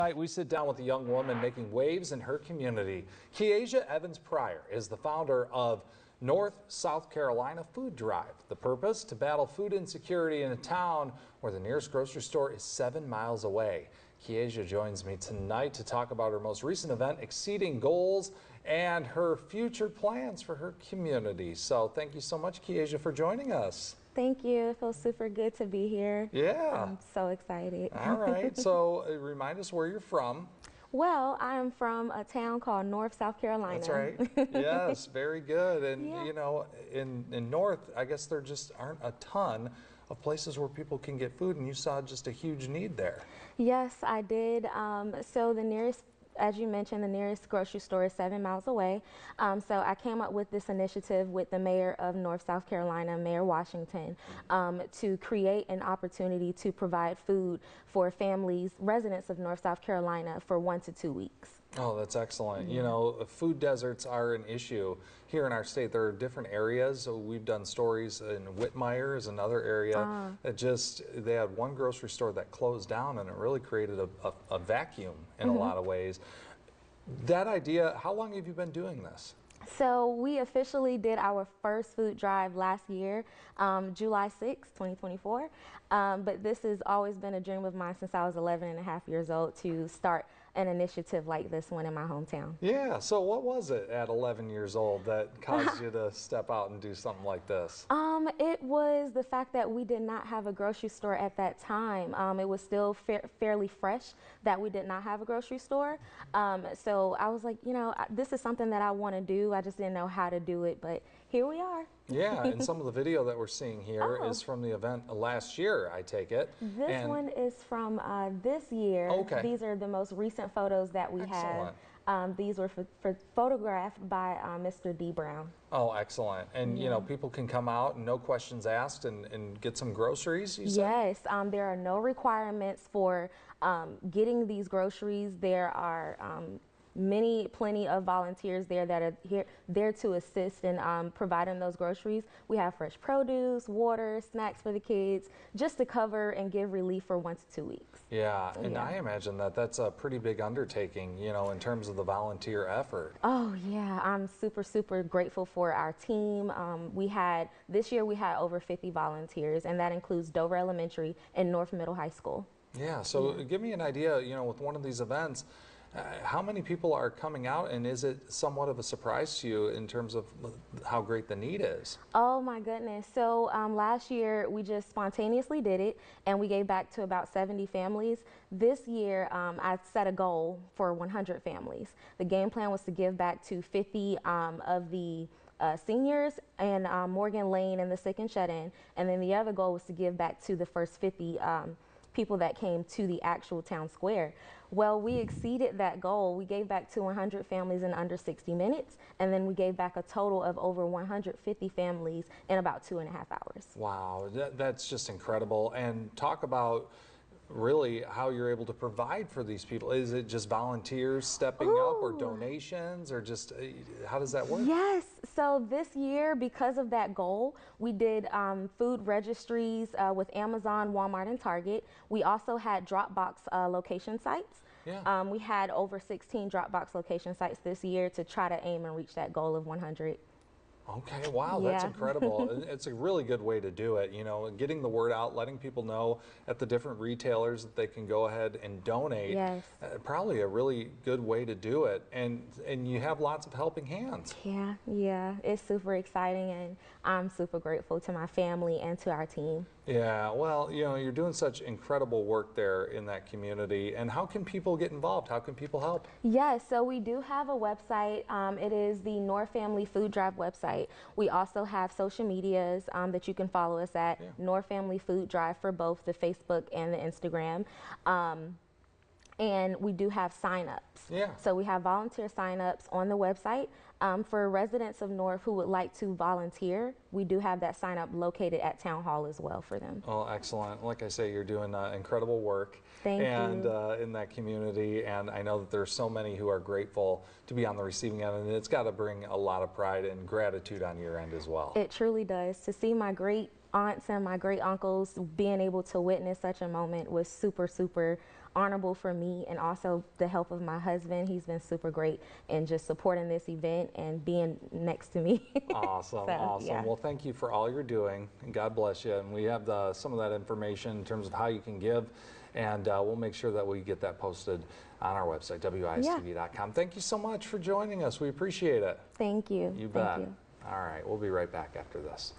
Tonight, we sit down with a young woman making waves in her community. Khee'Asia Evans-Pryor is the founder of North South Carolina Food Drive. The purpose? To battle food insecurity in a town where the nearest grocery store is 7 miles away. Khee'Asia joins me tonight to talk about her most recent event, exceeding goals, and her future plans for her community. So thank you so much, Khee'Asia, for joining us. Thank you. It feels super good to be here. Yeah. I'm so excited. All right. So remind us where you're from. Well, I am from a town called North South Carolina. That's right. Yes, very good. And Yeah. you know, in North, I guess there just aren't a ton of places where people can get food, and you saw just a huge need there. Yes, I did. So the nearest, as you mentioned, the nearest grocery store is 7 miles away. So I came up with this initiative with the mayor of North South Carolina, Mayor Washington, to create an opportunity to provide food for families, residents of North South Carolina, for 1 to 2 weeks. Oh, that's excellent. Yeah. You know, food deserts are an issue here in our state. There are different areas. So we've done stories in Whitmire is another area that they had one grocery store that closed down, and it really created a vacuum in a lot of ways. That idea, how long have you been doing this? So we officially did our first food drive last year, July 6, 2024. But this has always been a dream of mine since I was 11 and a half years old to start an initiative like this one in my hometown. Yeah, so what was it at 11 years old that caused you to step out and do something like this? It was the fact that we did not have a grocery store at that time. It was still fairly fresh that we did not have a grocery store. So I was like, you know, this is something that I want to do. I just didn't know how to do it, but here we are. Yeah, and some of the video that we're seeing here is from the event last year, I take it. This one is from this year. Okay. These are the most recent photos that we Excellent. have. These were photographed by Mr. D. Brown. Oh, excellent. And, you know, people can come out and no questions asked and get some groceries, you said? Yes, there are no requirements for getting these groceries. There are plenty of volunteers there that are there to assist in providing those groceries. We have fresh produce, water, snacks for the kids, just to cover and give relief for 1 to 2 weeks. Yeah, and Yeah. I imagine that that's a pretty big undertaking, you know, in terms of the volunteer effort. Oh yeah, I'm super grateful for our team. This year we had over 50 volunteers, and that includes Dover Elementary and North Middle High School. Yeah, so give me an idea, you know, with one of these events, how many people are coming out, and is it somewhat of a surprise to you in terms of how great the need is? Oh my goodness. So last year we just spontaneously did it, and we gave back to about 70 families. This year I set a goal for 100 families. The game plan was to give back to 50 of the seniors and Morgan Lane and the sick and shut-in, and then the other goal was to give back to the first 50 people that came to the actual town square. Well, we exceeded that goal. We gave back to 100 families in under 60 minutes, and then we gave back a total of over 150 families in about 2.5 hours. Wow, that's just incredible. And talk about really how you're able to provide for these people. Is it just volunteers stepping up, or donations, or just how does that work? Yes, so this year, because of that goal, we did food registries with Amazon, Walmart, and Target. We also had Dropbox location sites. Yeah. We had over 16 Dropbox location sites this year to try to aim and reach that goal of 100. Okay, wow, that's Yeah. incredible. It's a really good way to do it, you know, getting the word out, letting people know at the different retailers that they can go ahead and donate. Yes. Probably a really good way to do it, and you have lots of helping hands. Yeah, it's super exciting, and I'm super grateful to my family and to our team. Yeah, well, you know, you're doing such incredible work there in that community. And how can people get involved? How can people help? Yes, so we do have a website. It is the North Family Food Drive website. We also have social medias that you can follow us at, North Family Food Drive, for both the Facebook and the Instagram. And we do have sign-ups. Yeah. So we have volunteer sign-ups on the website. For residents of North who would like to volunteer, we do have that sign-up located at Town Hall as well for them. Oh, excellent. Like I say, you're doing incredible work in that community, and I know that there's so many who are grateful to be on the receiving end, and it's got to bring a lot of pride and gratitude on your end as well. It truly does. To see my great aunts and my great uncles being able to witness such a moment was super honorable for me, and also the help of my husband. He's been super great in just supporting this event and being next to me. Awesome, So, awesome. yeah. Well, thank you for all you're doing, and God bless you. And we have some of that information in terms of how you can give, and we'll make sure that we get that posted on our website, WISTV.com. Thank you so much for joining us. We appreciate it. Thank you. You Thank bet. you. All right, we'll be right back after this.